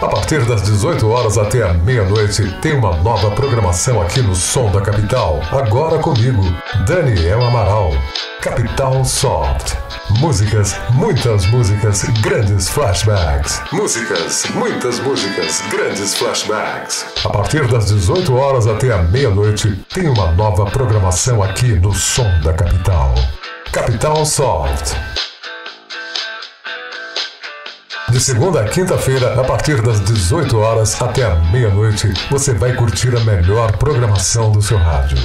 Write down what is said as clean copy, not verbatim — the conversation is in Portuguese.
A partir das 18 horas até a meia-noite, tem uma nova programação aqui no Som da Capital. Agora comigo, Daniel Amaral. Capital Soft. Músicas, muitas músicas, grandes flashbacks. Músicas, muitas músicas, grandes flashbacks. A partir das 18 horas até a meia-noite, tem uma nova programação aqui no Som da Capital. Capital Soft. De segunda a quinta-feira, a partir das 18 horas até a meia-noite, você vai curtir a melhor programação do seu rádio.